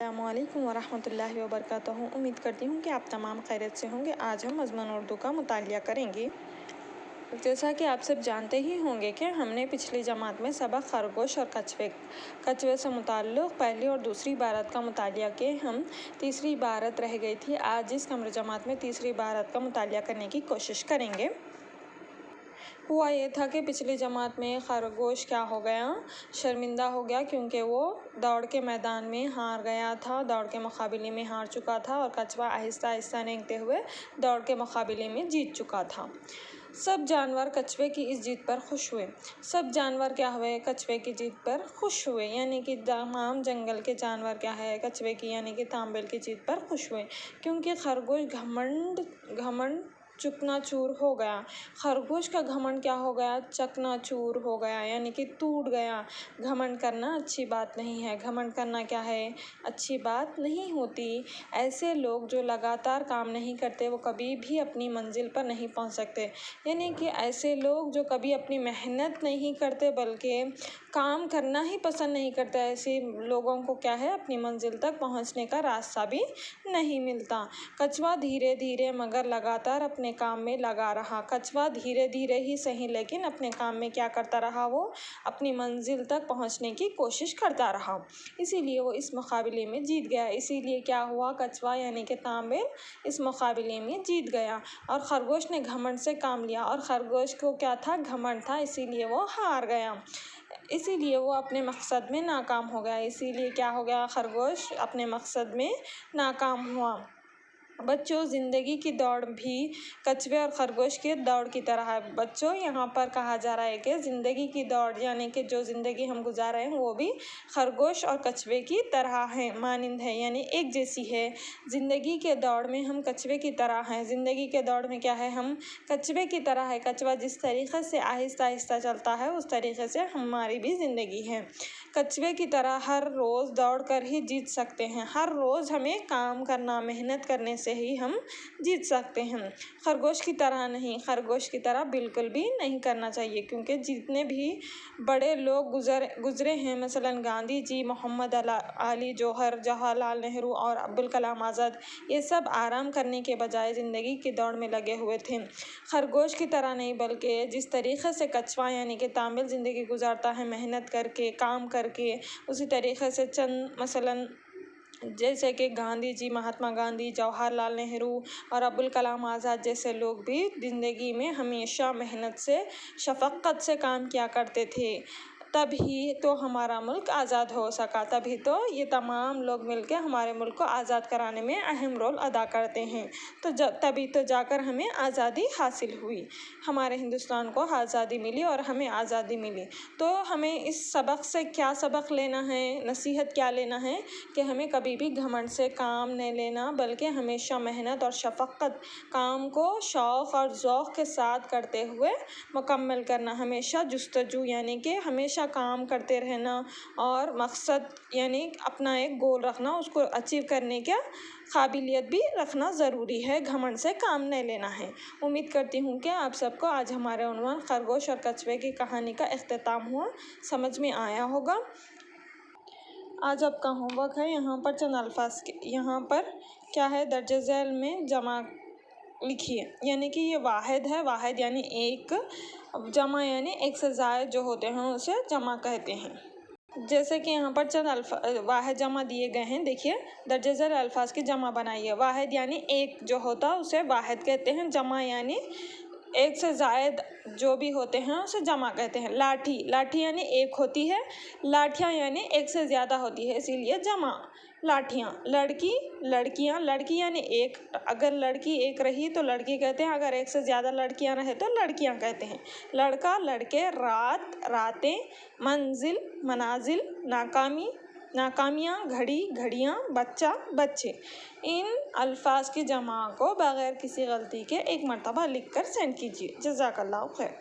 अस्सलामु अलैकुम वरहमतुल्लाहि वबरकातुहू। उम्मीद करती हूँ कि आप तमाम खैरियत से होंगे। आज हम मज़मून उर्दू का मुतालिया करेंगे। जैसा कि आप सब जानते ही होंगे कि हमने पिछली जमात में सबक खरगोश और कछुए से मुताल्लिक़ पहली और दूसरी इबारत का मुतालिया किए। हम तीसरी इबारत रह गई थी। आज इस कमर जमात में तीसरी इबारत का मुतालिया करने की कोशिश करेंगे। हुआ ये था कि पिछली जमात में खरगोश क्या हो गया, शर्मिंदा हो गया, क्योंकि वो दौड़ के मैदान में हार गया था, दौड़ के मुकाबले में हार चुका था और कछुआ आहिस्ता आहिस्ता रेंगते हुए दौड़ के मुकाबले में जीत चुका था। सब जानवर कछुए की इस जीत पर खुश हुए। सब जानवर क्या हुए, कछुए की जीत पर खुश हुए, यानी कि तमाम जंगल के जानवर क्या है, कछुए की यानी कि तांबेल की जीत पर खुश हुए, क्योंकि खरगोश घमंड चकनाचूर हो गया। खरगोश का घमंड क्या हो गया, चकनाचूर हो गया, यानी कि टूट गया। घमंड करना अच्छी बात नहीं है। घमंड करना क्या है, अच्छी बात नहीं होती। ऐसे लोग जो लगातार काम नहीं करते वो कभी भी अपनी मंजिल पर नहीं पहुंच सकते। यानी कि ऐसे लोग जो कभी अपनी मेहनत नहीं करते बल्कि काम करना ही पसंद नहीं करते, ऐसे लोगों को क्या है, अपनी मंजिल तक पहुंचने का रास्ता भी नहीं मिलता। कछुआ धीरे धीरे मगर लगातार अपने काम में लगा रहा। कछुआ धीरे धीरे ही सही लेकिन अपने काम में क्या करता रहा, वो अपनी मंजिल तक पहुंचने की कोशिश करता रहा। इसीलिए वो इस मुकाबले में जीत गया। इसीलिए क्या हुआ, कछुआ यानी कि तांबेल इस मुकाबले में जीत गया और खरगोश ने घमंड से काम लिया। और खरगोश को क्या था, घमंड था, इसीलिए वो हार गया। इसीलिए वो अपने मकसद में नाकाम हो गया। इसीलिए क्या हो गया, खरगोश अपने मकसद में नाकाम हुआ। बच्चों, ज़िंदगी की दौड़ भी कछुए और खरगोश की दौड़ की तरह है। बच्चों, यहाँ पर कहा जा रहा है कि ज़िंदगी की दौड़ यानी कि जो ज़िंदगी हम गुजार रहे हैं वो भी खरगोश और कछुए की तरह है, मानिंद है, यानी एक जैसी है। ज़िंदगी के दौड़ में हम कछुए की तरह हैं। ज़िंदगी के दौड़ में क्या है, हम कछुए की तरह है। कछुआ जिस तरीक़े से आहिस्ता आहिस्ता चलता है उस तरीक़े से हमारी भी ज़िंदगी है। कछुए की तरह हर रोज़ दौड़ कर ही जीत सकते हैं। हर रोज़ हमें काम करना, मेहनत करने से ही हम जीत सकते हैं। खरगोश की तरह नहीं, खरगोश की तरह बिल्कुल भी नहीं करना चाहिए, क्योंकि जितने भी बड़े लोग गुजरे हैं, मसलन गांधी जी, मोहम्मद अली जौहर, जवाहरलाल नेहरू और अब्दुल कलाम आज़ाद, ये सब आराम करने के बजाय ज़िंदगी की दौड़ में लगे हुए थे। खरगोश की तरह नहीं, बल्कि जिस तरीक़े से कछुआ यानी कि तांबेल ज़िंदगी गुजारता है, मेहनत करके, काम करके, उसी तरीक़े से चंद मसलन जैसे कि गांधी जी, महात्मा गांधी, जवाहरलाल नेहरू और अब्दुल कलाम आज़ाद जैसे लोग भी ज़िंदगी में हमेशा मेहनत से, शफ़क़त से काम किया करते थे। तभी तो हमारा मुल्क आज़ाद हो सका, तभी तो ये तमाम लोग मिलकर हमारे मुल्क को आज़ाद कराने में अहम रोल अदा करते हैं। तो तभी तो जाकर हमें आज़ादी हासिल हुई, हमारे हिंदुस्तान को आज़ादी मिली और हमें आज़ादी मिली। तो हमें इस सबक से क्या सबक लेना है, नसीहत क्या लेना है कि हमें कभी भी घमंड से काम नहीं लेना, बल्कि हमेशा मेहनत और शफ़क़त, काम को शौक़ और ज़ौक़ के साथ करते हुए मुकम्मल करना। हमेशा जुस्तजू यानी कि हमेशा काम करते रहना और मकसद यानी अपना एक गोल रखना, उसको अचीव करने का काबिलियत भी रखना ज़रूरी है। घमंड से काम नहीं लेना है। उम्मीद करती हूँ कि आप सबको आज हमारे उन्वान खरगोश और कछुए की कहानी का इख्तिताम हुआ, समझ में आया होगा। आज आपका होमवर्क है, यहाँ पर चंद अल्फाज यहाँ पर क्या है, दर्ज झैल में जमा लिखिए, यानी कि ये वाहिद है। वाहिद यानी एक, जमा यानी एक से ज़ायद जो होते हैं उसे जमा कहते हैं। जैसे कि यहाँ पर चंद वाहिद जमा दिए गए हैं, देखिए, दर्ज झैल अल्फाज की जमा बनाइए। वाहिद यानी एक जो होता है उसे वाहिद कहते हैं। जमा यानी एक से ज़ायद जो भी होते हैं उसे जमा कहते हैं। लाठी, लाठी यानी एक होती है। लाठियाँ यानी एक से ज़्यादा होती है, इसीलिए जमा लाठियाँ। लड़की, लड़कियाँ, लड़की यानी एक, अगर लड़की एक रही तो लड़की कहते हैं, अगर एक से ज़्यादा लड़कियाँ रहे तो लड़कियाँ कहते हैं। लड़का, लड़के, रात, रातें, मंजिल, मनाजिल, नाकामी, नाकामियाँ, घड़ी, घड़ियाँ, बच्चा, बच्चे। इन अल्फाज की जमा को बग़ैर किसी गलती के एक मरतबा लिख कर सेंड कीजिए। जज़ाकल्लाह खैर।